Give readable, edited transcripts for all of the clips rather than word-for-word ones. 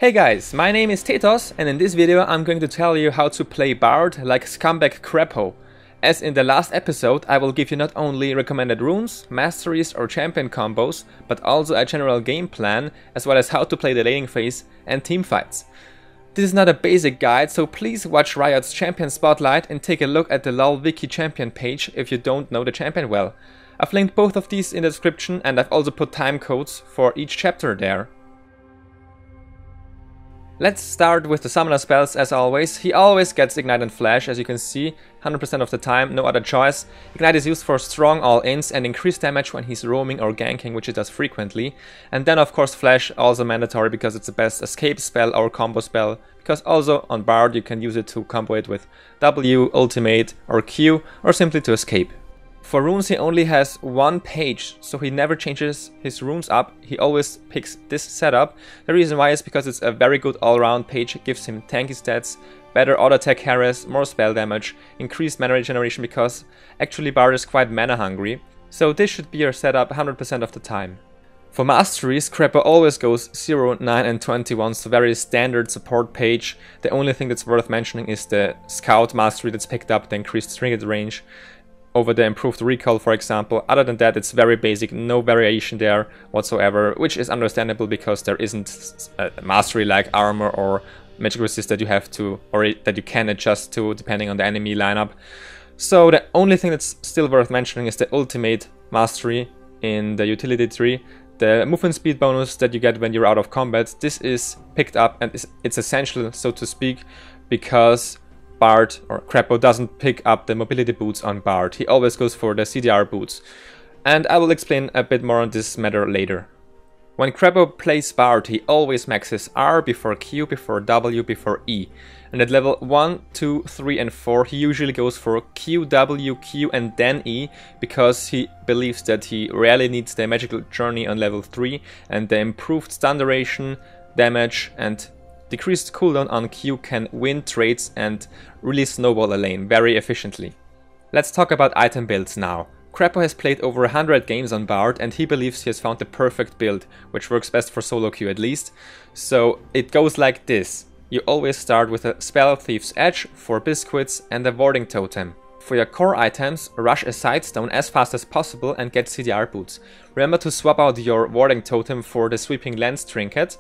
Hey guys, my name is Tetos and in this video I'm going to tell you how to play Bard like scumbag Krepo. As in the last episode, I will give you not only recommended runes, masteries or champion combos, but also a general game plan, as well as how to play the laning phase and team fights. This is not a basic guide, so please watch Riot's champion spotlight and take a look at the LoL wiki champion page if you don't know the champion well. I've linked both of these in the description and I've also put time codes for each chapter there. Let's start with the summoner spells as always. He always gets Ignite and Flash, as you can see, 100% of the time, no other choice. Ignite is used for strong all-ins and increased damage when he's roaming or ganking, which he does frequently. And then of course Flash, also mandatory because it's the best escape spell or combo spell, because also on Bard you can use it to combo it with W, ultimate or Q, or simply to escape. For runes he only has one page, so he never changes his runes up, he always picks this setup. The reason why is because it's a very good all-round page, it gives him tanky stats, better auto attack harass, more spell damage, increased mana regeneration because actually Bard is quite mana hungry, so this should be your setup 100% of the time. For Masteries, Krepo always goes 0, 9 and 21, so very standard support page. The only thing that's worth mentioning is the Scout Mastery that's picked up the increased trinket range over the improved recall, for example. Other than that, it's very basic, no variation there whatsoever, which is understandable because there isn't a mastery like armor or magic resist that you have to, or that you can adjust to depending on the enemy lineup. So the only thing that's still worth mentioning is the ultimate mastery in the utility tree. The movement speed bonus that you get when you're out of combat, this is picked up and it's essential, so to speak, because Bard or Krepo doesn't pick up the mobility boots on Bard. He always goes for the CDR boots. And I will explain a bit more on this matter later. When Krepo plays Bard, he always maxes R before Q, before W, before E. And at level 1, 2, 3 and 4 he usually goes for Q, W, Q and then E, because he believes that he rarely needs the magical journey on level 3 and the improved stun duration, damage and decreased cooldown on Q can win trades and really snowball a lane very efficiently. Let's talk about item builds now. Krepo has played over 100 games on Bard and he believes he has found the perfect build, which works best for solo queue at least. So it goes like this. You always start with a Spell Thief's Edge, 4 biscuits and a Warding Totem. For your core items, rush a Sidestone as fast as possible and get CDR boots. Remember to swap out your Warding Totem for the Sweeping Lens trinket,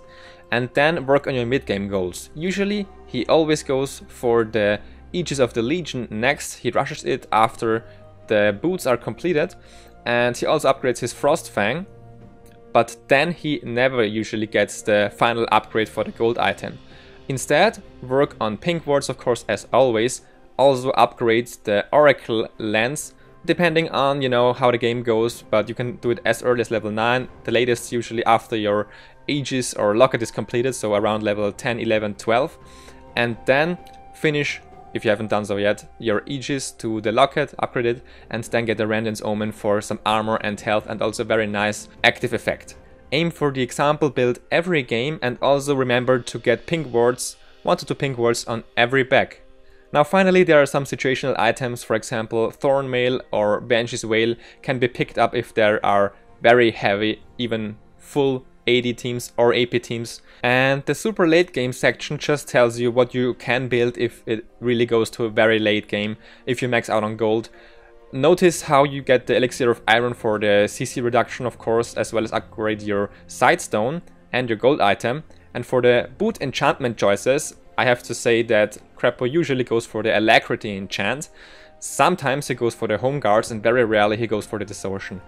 and then work on your mid-game goals. Usually, he always goes for the Aegis of the Legion next, he rushes it after the boots are completed, and he also upgrades his Frostfang, but then he never usually gets the final upgrade for the gold item. Instead, work on pink wards of course as always, also upgrades the Oracle Lens, depending on, how the game goes, but you can do it as early as level 9, the latest usually after your Aegis or Locket is completed, so around level 10, 11, 12, and then finish, if you haven't done so yet, your Aegis to the Locket, upgrade it, and then get the Radiant's Omen for some armor and health and also very nice active effect. Aim for the example build every game and also remember to get pink wards, 1 to 2 pink wards on every back. Now finally there are some situational items, for example Thornmail or Banshee's Wail can be picked up if there are very heavy, even full AD teams or AP teams. And the super late game section just tells you what you can build if it really goes to a very late game, if you max out on gold. Notice how you get the Elixir of Iron for the CC reduction of course, as well as upgrade your Sidestone and your gold item. And for the boot enchantment choices, I have to say that Krepo usually goes for the Alacrity enchant. Sometimes he goes for the Home Guards and very rarely he goes for the Distortion.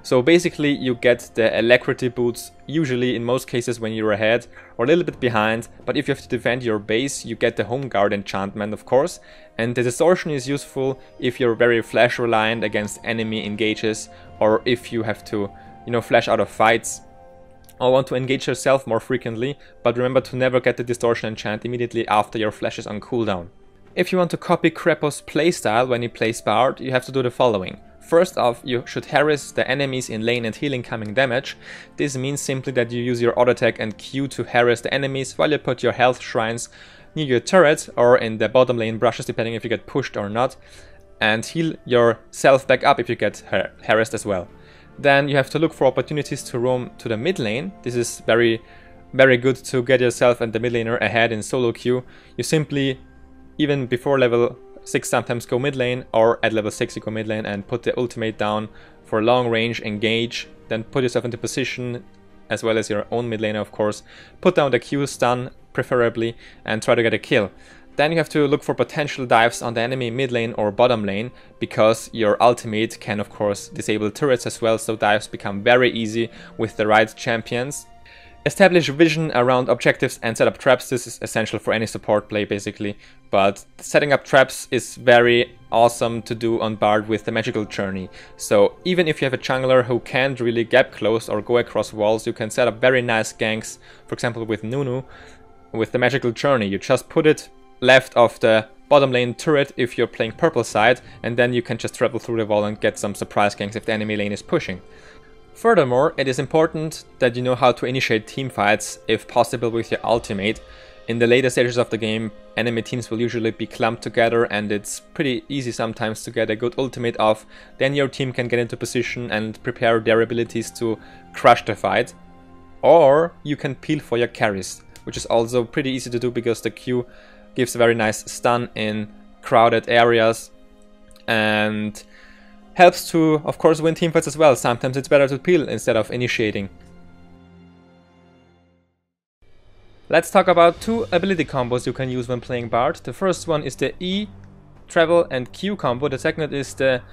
So basically you get the Alacrity boots usually in most cases when you're ahead or a little bit behind, but if you have to defend your base you get the Home Guard enchantment of course, and the Distortion is useful if you're very flash reliant against enemy engages or if you have to, flash out of fights or want to engage yourself more frequently, but remember to never get the Distortion enchant immediately after your flash is on cooldown. If you want to copy Krepo's playstyle when he plays Bard, you have to do the following. First off, you should harass the enemies in lane and heal incoming damage. This means simply that you use your auto attack and Q to harass the enemies while you put your health shrines near your turret or in the bottom lane brushes depending if you get pushed or not, and heal yourself back up if you get harassed as well. Then you have to look for opportunities to roam to the mid lane. This is very very good to get yourself and the mid laner ahead in solo queue. You simply, even before level 6 sometimes go mid lane, or at level 6 you go mid lane and put the ultimate down for long range engage, then put yourself into position as well as your own mid laner of course, put down the Q stun preferably and try to get a kill. Then you have to look for potential dives on the enemy mid lane or bottom lane, because your ultimate can of course disable turrets as well, so dives become very easy with the right champions. Establish vision around objectives and set up traps. This is essential for any support play basically, but setting up traps is very awesome to do on Bard with the magical journey. So even if you have a jungler who can't really gap close or go across walls, you can set up very nice ganks, for example with Nunu, with the magical journey. You just put it left of the bottom lane turret if you're playing purple side, and then you can just travel through the wall and get some surprise ganks if the enemy lane is pushing. Furthermore, it is important that you know how to initiate team fights, if possible with your ultimate. In the later stages of the game, enemy teams will usually be clumped together and it's pretty easy sometimes to get a good ultimate off. Then your team can get into position and prepare their abilities to crush the fight. Or you can peel for your carries, which is also pretty easy to do because the Q gives a very nice stun in crowded areas and helps to, of course, win teamfights as well. Sometimes it's better to peel instead of initiating. Let's talk about two ability combos you can use when playing Bard. The first one is the E, travel and Q combo. The second is the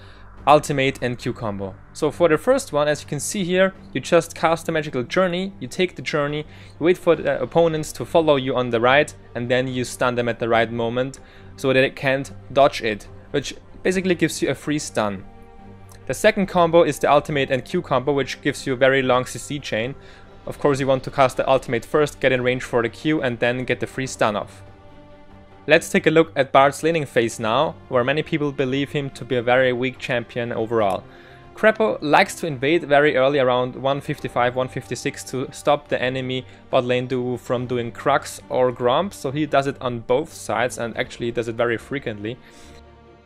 ultimate and Q combo. So for the first one, as you can see here, you just cast the magical journey, you take the journey, you wait for the opponents to follow you on the right, and then you stun them at the right moment so that they can't dodge it, which basically gives you a free stun. The second combo is the ultimate and Q combo, which gives you a very long CC chain. Of course you want to cast the ultimate first, get in range for the Q, and then get the free stun off. Let's take a look at Bard's laning phase now, where many people believe him to be a very weak champion overall. Krepo likes to invade very early around 155, 156 to stop the enemy bot lane duo from doing Crux or Gromp, so he does it on both sides and actually does it very frequently.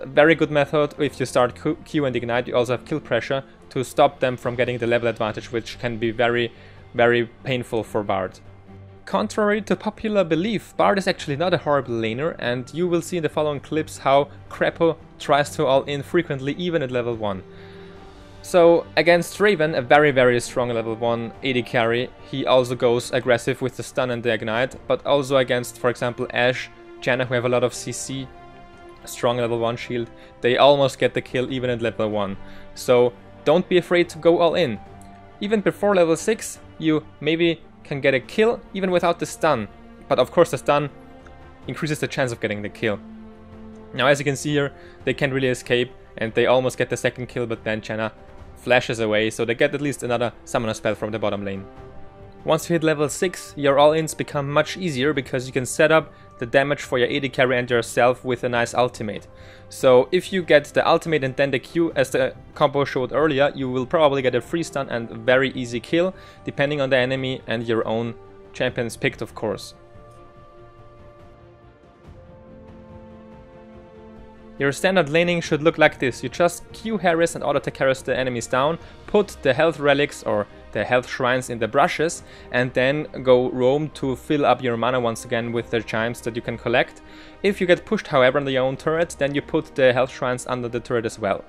A very good method if you start Q and Ignite. You also have kill pressure to stop them from getting the level advantage, which can be very painful for Bard. Contrary to popular belief, Bard is actually not a horrible laner, and you will see in the following clips how Krepo tries to all-in frequently even at level 1. So against Raven, a very strong level 1 AD carry, he also goes aggressive with the stun and the ignite, but also against, for example, Ashe, Janna, who have a lot of CC, strong level 1 shield, they almost get the kill even at level 1. So don't be afraid to go all in. Even before level 6, you maybe can get a kill even without the stun, but of course the stun increases the chance of getting the kill. Now as you can see here, they can't really escape and they almost get the second kill, but then Janna flashes away, so they get at least another summoner spell from the bottom lane. Once you hit level 6, your all-ins become much easier because you can set up the damage for your AD carry and yourself with a nice ultimate. So if you get the ultimate and then the Q as the combo showed earlier, you will probably get a free stun and a very easy kill, depending on the enemy and your own champions picked, of course. Your standard laning should look like this. You just Q harass and auto-attack harass the enemies down, put the health relics or the health shrines in the brushes, and then go roam to fill up your mana once again with the chimes that you can collect. If you get pushed, however, on your own turret, then you put the health shrines under the turret as well.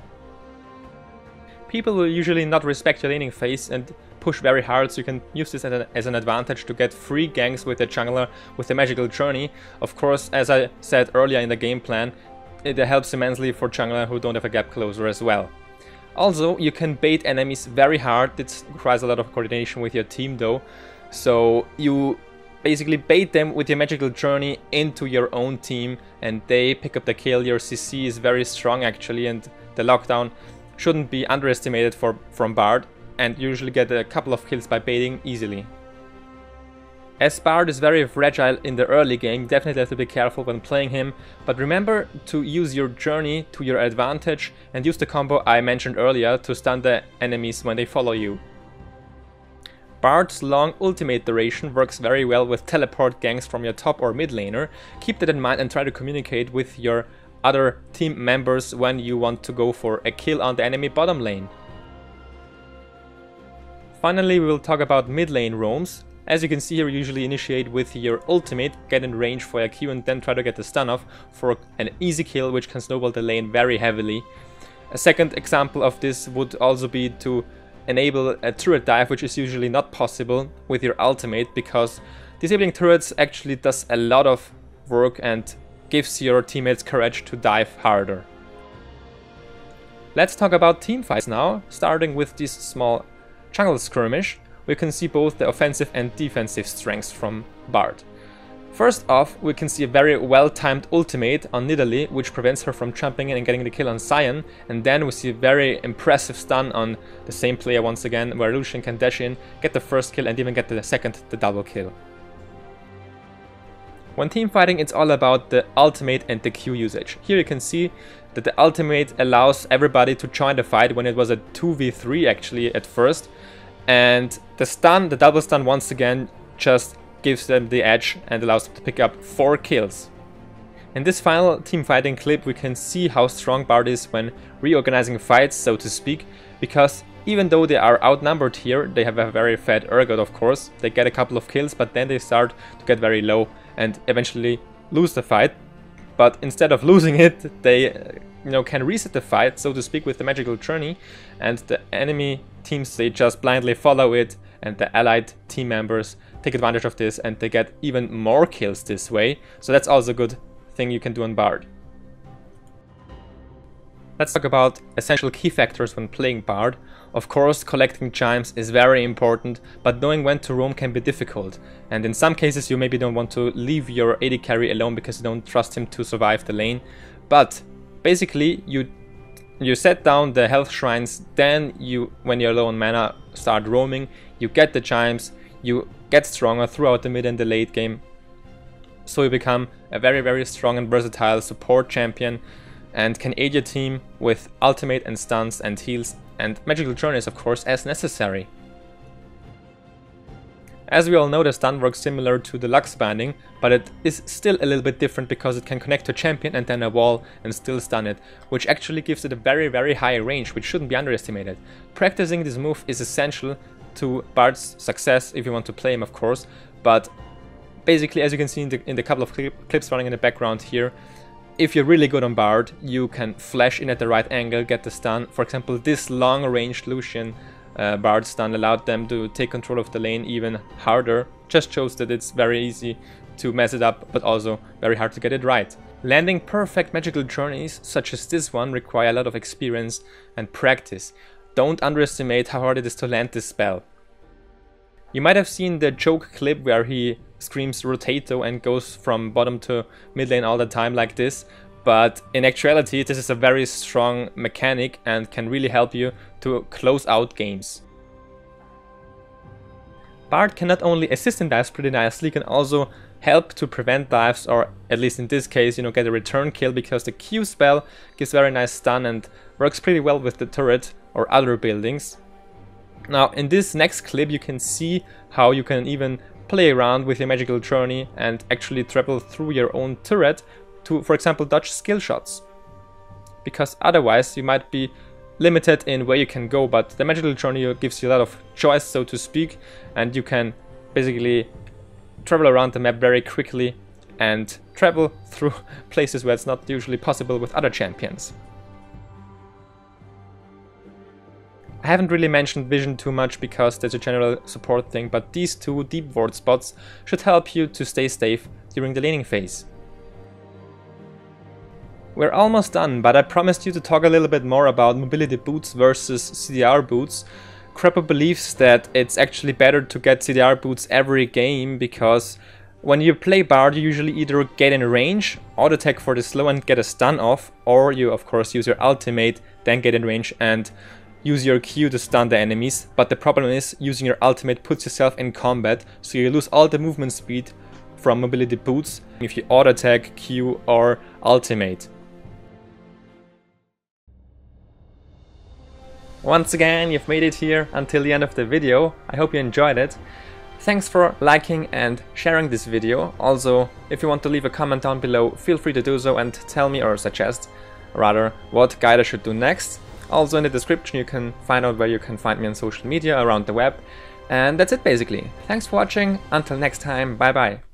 People will usually not respect your laning phase and push very hard, so you can use this as an advantage to get free ganks with the jungler with the magical journey. Of course, as I said earlier in the game plan, it helps immensely for jungler who don't have a gap closer as well. Also, you can bait enemies very hard. It requires a lot of coordination with your team though. So you basically bait them with your magical journey into your own team and they pick up the kill. Your CC is very strong actually, and the lockdown shouldn't be underestimated from Bard, and you usually get a couple of kills by baiting easily. As Bard is very fragile in the early game, you definitely have to be careful when playing him, but remember to use your journey to your advantage and use the combo I mentioned earlier to stun the enemies when they follow you. Bard's long ultimate duration works very well with teleport ganks from your top or mid laner. Keep that in mind and try to communicate with your other team members when you want to go for a kill on the enemy bottom lane. Finally, we will talk about mid lane roams. As you can see here, you usually initiate with your ultimate, get in range for your Q, and then try to get the stun off for an easy kill, which can snowball the lane very heavily. A second example of this would also be to enable a turret dive, which is usually not possible with your ultimate, because disabling turrets actually does a lot of work and gives your teammates courage to dive harder. Let's talk about team fights now, starting with this small jungle skirmish. We can see both the offensive and defensive strengths from Bard. First off, we can see a very well-timed ultimate on Nidalee, which prevents her from jumping in and getting the kill on Sion, and then we see a very impressive stun on the same player once again, where Lucian can dash in, get the first kill, and even get the second, the double kill. When teamfighting, it's all about the ultimate and the Q usage. Here you can see that the ultimate allows everybody to join the fight when it was a 2v3 actually at first. And the stun, the double stun once again, just gives them the edge and allows them to pick up 4 kills. In this final teamfighting clip, we can see how strong Bard is when reorganizing fights, so to speak, because even though they are outnumbered here, they have a very fat ergot, of course. They get a couple of kills, but then they start to get very low and eventually lose the fight. But instead of losing it, they can reset the fight, so to speak, with the magical journey, and the enemy teams, they just blindly follow it, and the allied team members take advantage of this and they get even more kills this way. So that's also a good thing you can do on Bard. Let's talk about essential key factors when playing Bard. Of course, collecting chimes is very important, but knowing when to roam can be difficult. And in some cases you maybe don't want to leave your AD carry alone because you don't trust him to survive the lane. But basically you set down the health shrines, then when you're low on mana, start roaming, you get the chimes, you get stronger throughout the mid and the late game. So you become a very, very strong and versatile support champion and can aid your team with ultimate and stuns and heals and magical journeys, of course, as necessary. As we all know, the stun works similar to the Lux binding, but it is still a little bit different because it can connect to a champion and then a wall and still stun it, which actually gives it a very, very high range, which shouldn't be underestimated. Practicing this move is essential to Bard's success if you want to play him, of course, but basically, as you can see in the couple of clips running in the background here, if you're really good on Bard, you can flash in at the right angle, get the stun. For example, this long-ranged Lucian Bard stun allowed them to take control of the lane even harder. Just shows that it's very easy to mess it up, but also very hard to get it right. Landing perfect magical journeys, such as this one, require a lot of experience and practice. Don't underestimate how hard it is to land this spell. You might have seen the joke clip where he screams rotato and goes from bottom to mid lane all the time like this, but in actuality this is a very strong mechanic and can really help you to close out games. Bard can not only assist in dives pretty nicely, can also help to prevent dives, or at least in this case, get a return kill, because the Q spell gives very nice stun and works pretty well with the turret or other buildings. Now in this next clip you can see how you can even play around with your magical journey and actually travel through your own turret to, for example, dodge skill shots. Because otherwise you might be limited in where you can go, but the magical journey gives you a lot of choice, so to speak, and you can basically travel around the map very quickly and travel through places where it's not usually possible with other champions. I haven't really mentioned vision too much because that's a general support thing, but these two deep ward spots should help you to stay safe during the laning phase. We're almost done, but I promised you to talk a little bit more about mobility boots versus CDR boots. Krepo believes that it's actually better to get CDR boots every game, because when you play Bard you usually either get in range, auto attack for the slow and get a stun off, or you of course use your ultimate, then get in range and use your Q to stun the enemies. But the problem is, using your ultimate puts yourself in combat, so you lose all the movement speed from mobility boots if you auto attack, Q or ultimate. Once again, you've made it here until the end of the video. I hope you enjoyed it. Thanks for liking and sharing this video. Also, if you want to leave a comment down below, feel free to do so and tell me, or suggest rather, what guide I should do next. Also in the description you can find out where you can find me on social media around the web. And that's it basically. Thanks for watching, until next time, bye bye.